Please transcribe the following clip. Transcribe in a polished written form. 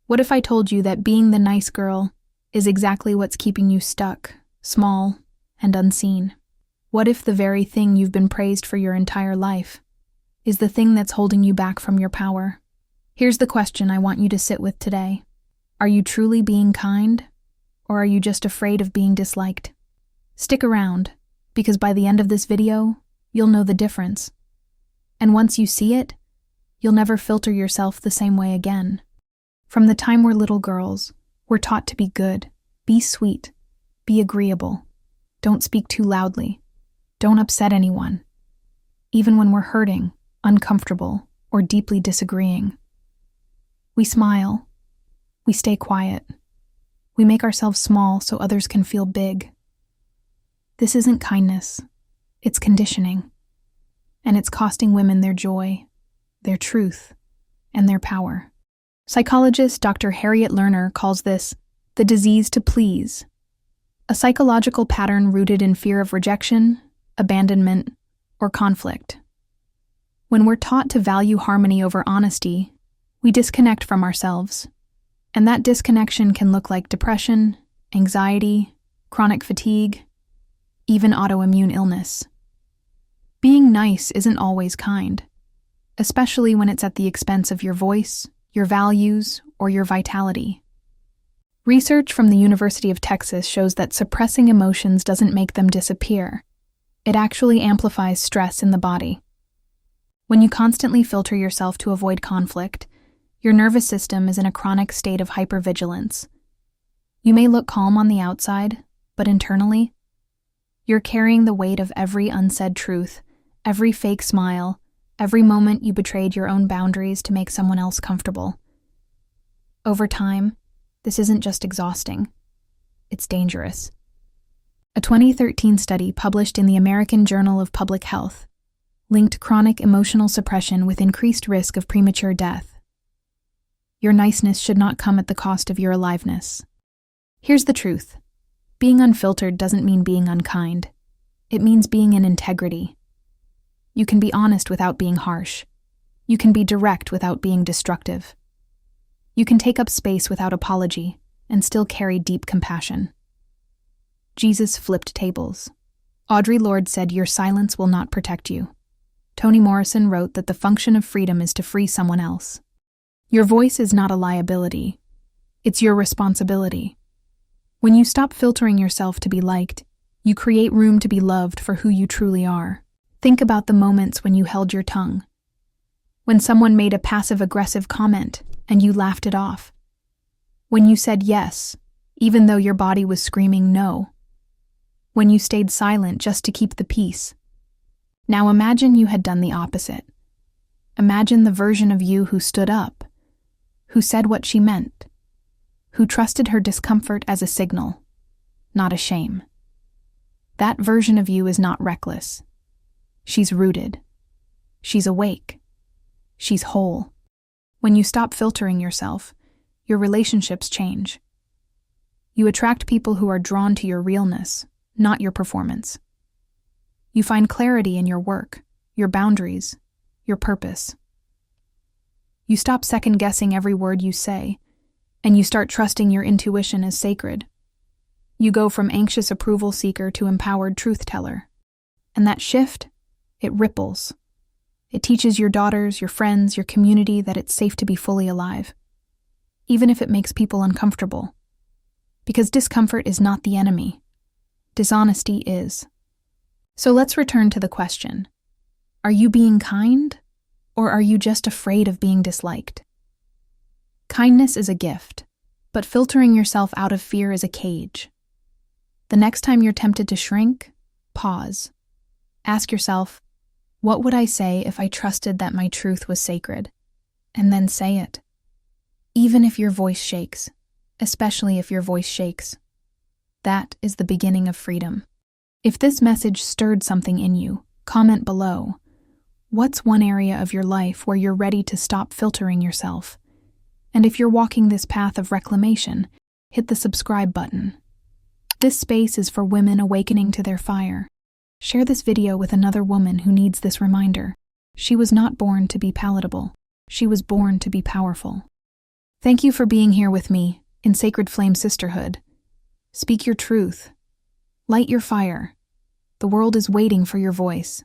What if I told you that being the nice girl is exactly what's keeping you stuck, small, and unseen? What if the very thing you've been praised for your entire life is the thing that's holding you back from your power? Here's the question I want you to sit with today. Are you truly being kind, or are you just afraid of being disliked? Stick around, because by the end of this video, you'll know the difference. And once you see it, you'll never filter yourself the same way again. From the time we're little girls, we're taught to be good, be sweet, be agreeable. Don't speak too loudly. Don't upset anyone. Even when we're hurting, uncomfortable, or deeply disagreeing. We smile. We stay quiet. We make ourselves small so others can feel big. This isn't kindness. It's conditioning. And it's costing women their joy, their truth, and their power. Psychologist Dr. Harriet Lerner calls this the disease to please, a psychological pattern rooted in fear of rejection, abandonment, or conflict. When we're taught to value harmony over honesty, we disconnect from ourselves, and that disconnection can look like depression, anxiety, chronic fatigue, even autoimmune illness. Being nice isn't always kind, especially when it's at the expense of your voice, your values, or your vitality. Research from the University of Texas shows that suppressing emotions doesn't make them disappear. It actually amplifies stress in the body. When you constantly filter yourself to avoid conflict, your nervous system is in a chronic state of hypervigilance. You may look calm on the outside, but internally, you're carrying the weight of every unsaid truth, every fake smile, every moment you betrayed your own boundaries to make someone else comfortable. Over time, this isn't just exhausting. It's dangerous. A 2013 study published in the American Journal of Public Health linked chronic emotional suppression with increased risk of premature death. Your niceness should not come at the cost of your aliveness. Here's the truth. Being unfiltered doesn't mean being unkind. It means being in integrity. You can be honest without being harsh. You can be direct without being destructive. You can take up space without apology and still carry deep compassion. Jesus flipped tables. Audre Lorde said, "Your silence will not protect you." Toni Morrison wrote that the function of freedom is to free someone else. Your voice is not a liability. It's your responsibility. When you stop filtering yourself to be liked, you create room to be loved for who you truly are. Think about the moments when you held your tongue. When someone made a passive-aggressive comment and you laughed it off. When you said yes, even though your body was screaming no. When you stayed silent just to keep the peace. Now imagine you had done the opposite. Imagine the version of you who stood up, who said what she meant, who trusted her discomfort as a signal, not a shame. That version of you is not reckless. She's rooted. She's awake. She's whole. When you stop filtering yourself, your relationships change. You attract people who are drawn to your realness, not your performance. You find clarity in your work, your boundaries, your purpose. You stop second-guessing every word you say, and you start trusting your intuition as sacred. You go from anxious approval seeker to empowered truth teller. And that shift, it ripples. It teaches your daughters, your friends, your community that it's safe to be fully alive, even if it makes people uncomfortable. Because discomfort is not the enemy. Dishonesty is. So let's return to the question. Are you being kind, or are you just afraid of being disliked? Kindness is a gift, but filtering yourself out of fear is a cage. The next time you're tempted to shrink, pause. Ask yourself, what would I say if I trusted that my truth was sacred? And then say it. Even if your voice shakes, especially if your voice shakes. That is the beginning of freedom. If this message stirred something in you, comment below. What's one area of your life where you're ready to stop filtering yourself? And if you're walking this path of reclamation, hit the subscribe button. This space is for women awakening to their fire. Share this video with another woman who needs this reminder. She was not born to be palatable. She was born to be powerful. Thank you for being here with me in Sacred Flame Sisterhood. Speak your truth. Light your fire. The world is waiting for your voice.